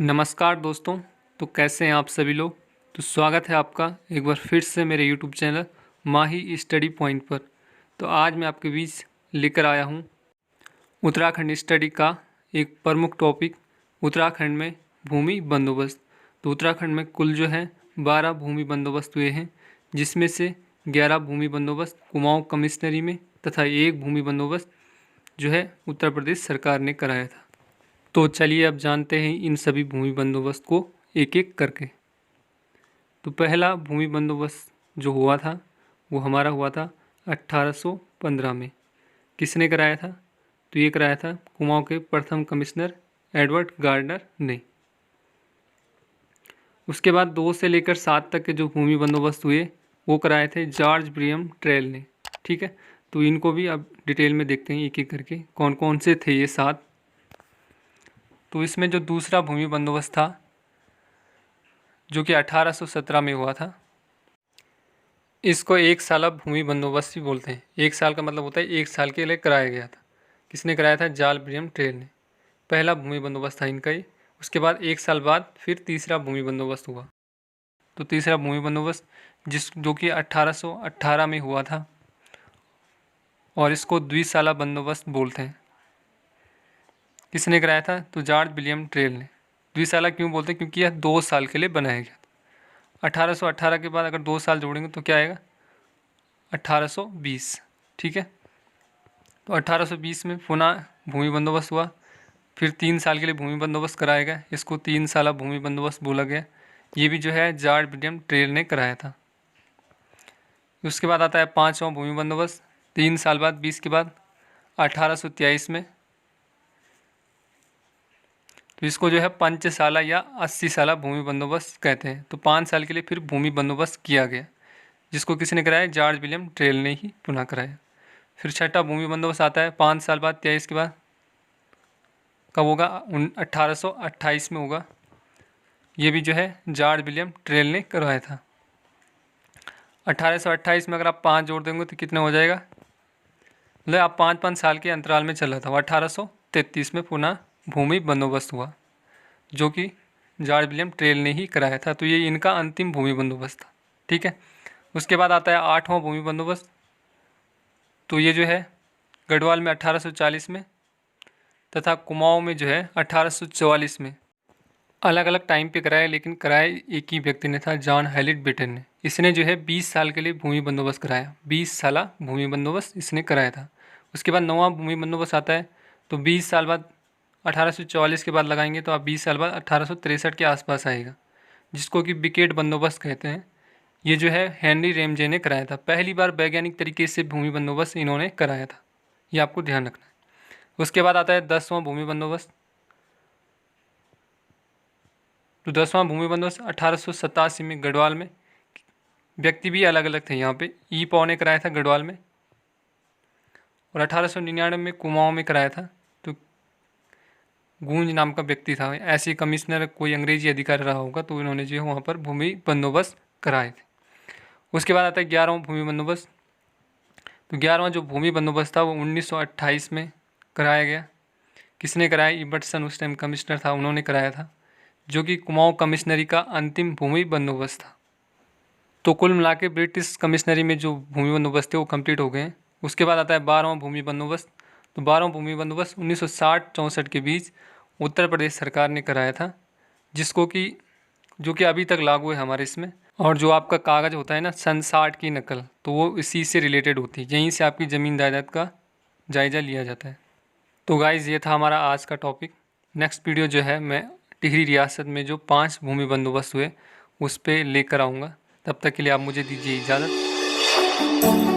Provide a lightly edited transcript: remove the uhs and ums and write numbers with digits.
नमस्कार दोस्तों। तो कैसे हैं आप सभी लोग। तो स्वागत है आपका एक बार फिर से मेरे YouTube चैनल माही स्टडी पॉइंट पर। तो आज मैं आपके बीच लेकर आया हूं उत्तराखंड स्टडी का एक प्रमुख टॉपिक, उत्तराखंड में भूमि बंदोबस्त। तो उत्तराखंड में कुल जो है 12 भूमि बंदोबस्त हुए हैं, जिसमें से 11 भूमि बंदोबस्त कुमाऊँ कमिश्नरी में तथा एक भूमि बंदोबस्त जो है उत्तर प्रदेश सरकार ने कराया था। तो चलिए अब जानते हैं इन सभी भूमि बंदोबस्त को एक एक करके। तो पहला भूमि बंदोबस्त जो हुआ था वो हमारा हुआ था 1815 में। किसने कराया था? तो ये कराया था कुमाऊँ के प्रथम कमिश्नर एडवर्ड गार्डनर ने। उसके बाद 2 से लेकर 7 तक के जो भूमि बंदोबस्त हुए वो कराए थे जॉर्ज विलियम ट्रेल ने। ठीक है, तो इनको भी अब डिटेल में देखते हैं एक एक करके कौन कौन से थे ये 7। तो इसमें जो दूसरा भूमि बंदोबस्त था जो कि 1817 में हुआ था, इसको एक साला भूमि बंदोबस्त भी बोलते हैं। एक साल का मतलब होता है 1 साल के लिए कराया गया था। किसने कराया था? जॉर्ज विलियम ट्रेल ने। पहला भूमि बंदोबस्त था इनका ही। उसके बाद 1 साल बाद फिर तीसरा भूमि बंदोबस्त हुआ। तो तीसरा भूमि बंदोबस्त जो कि 1818 में हुआ था और इसको द्विसाला बंदोबस्त बोलते हैं। किसने कराया था? तो जॉर्ज विलियम ट्रेल ने। द्विसाला क्यों बोलते हैं? क्योंकि यह 2 साल के लिए बनाया गया था। 1818 के बाद अगर 2 साल जोड़ेंगे तो क्या आएगा? 1820। ठीक है, तो 1820 में पुनः भूमि बंदोबस्त हुआ। फिर 3 साल के लिए भूमि बंदोबस्त कराया गया। इसको 3 साला भूमि बंदोबस्त बोला गया। ये भी जो है जॉर्ज विलियम ट्रेल ने कराया था। उसके बाद आता है 5वां भूमि बंदोबस्त 3 साल बाद, 20 के बाद 1823 में। तो इसको जो है पंचसाला या 80 साला भूमि बंदोबस्त कहते हैं। तो 5 साल के लिए फिर भूमि बंदोबस्त किया गया, जिसको किसने कराया? जॉर्ज विलियम ट्रेल ने ही पुनः कराया। फिर छठा भूमि बंदोबस्त आता है 5 साल बाद, 23 के बाद। कब होगा? 1828 में होगा। ये भी जो है जॉर्ज विलियम ट्रेल ने करवाया था। 1828 में अगर आप 5 जोड़ देंगे तो कितना हो जाएगा? मतलब आप 5-5 साल के अंतराल में चला था। 1833 में पुनः भूमि बंदोबस्त हुआ, जो कि जॉर्ज विलियम ट्रेल ने ही कराया था। तो ये इनका अंतिम भूमि बंदोबस्त था। ठीक है, उसके बाद आता है 8वां भूमि बंदोबस्त। तो ये जो है गढ़वाल में 1840 में तथा कुमाऊँ में जो है 1844 में। अलग अलग टाइम पे कराया, लेकिन कराया एक ही व्यक्ति ने था, जॉन हैलिट बेटन ने। इसने जो है 20 साल के लिए भूमि बंदोबस्त कराया। 20 साला भूमि बंदोबस्त इसने कराया था। उसके बाद 9वां भूमि बंदोबस्त आता है। तो 20 साल बाद 1844 के बाद लगाएंगे तो आप 20 साल बाद 1863 के आसपास आएगा, जिसको कि विकेट बंदोबस्त कहते हैं। ये जो है हेनरी रेमजे ने कराया था। पहली बार वैज्ञानिक तरीके से भूमि बंदोबस्त इन्होंने कराया था, ये आपको ध्यान रखना है। उसके बाद आता है 10वां भूमि बंदोबस्त। तो 10वां भूमि बंदोबस्त 1887 में गढ़वाल में। व्यक्ति भी अलग अलग थे यहाँ पे। ई पॉ ने कराया था गढ़वाल में, और 1899 में कुमाऊँ में कराया था। तो गूंज नाम का व्यक्ति था, ऐसे कमिश्नर कोई अंग्रेजी अधिकारी रहा होगा, तो इन्होंने जो है वहाँ पर भूमि बंदोबस्त कराए थे। उसके बाद आता है 11वां भूमि बंदोबस्त। तो 11वां जो भूमि बंदोबस्त था वो 1928 में कराया गया। किसने कराया? इबर्टसन उस टाइम कमिश्नर था, उन्होंने कराया था, जो कि कुमाऊँ कमिश्नरी का अंतिम भूमि बंदोबस्त था। तो कुल मिला के ब्रिटिश कमिश्नरी में जो भूमि बंदोबस्त थे वो कंप्लीट हो गए हैं। उसके बाद आता है 12वां भूमि बंदोबस्त। तो 12वां भूमि बंदोबस्त 1960-64 के बीच उत्तर प्रदेश सरकार ने कराया था, जिसको कि जो कि अभी तक लागू है हमारे इसमें। और जो आपका कागज़ होता है ना, सन 60 की नकल, तो वो इसी से रिलेटेड होती है। यहीं से आपकी ज़मीन जायदाद का जायज़ा लिया जाता है। तो गाइज़ ये था हमारा आज का टॉपिक। नेक्स्ट वीडियो जो है मैं टिहरी रियासत में जो 5 भूमि बंदोबस्त हुए उस पर लेकर आऊँगा। तब तक के लिए आप मुझे दीजिए इजाज़त।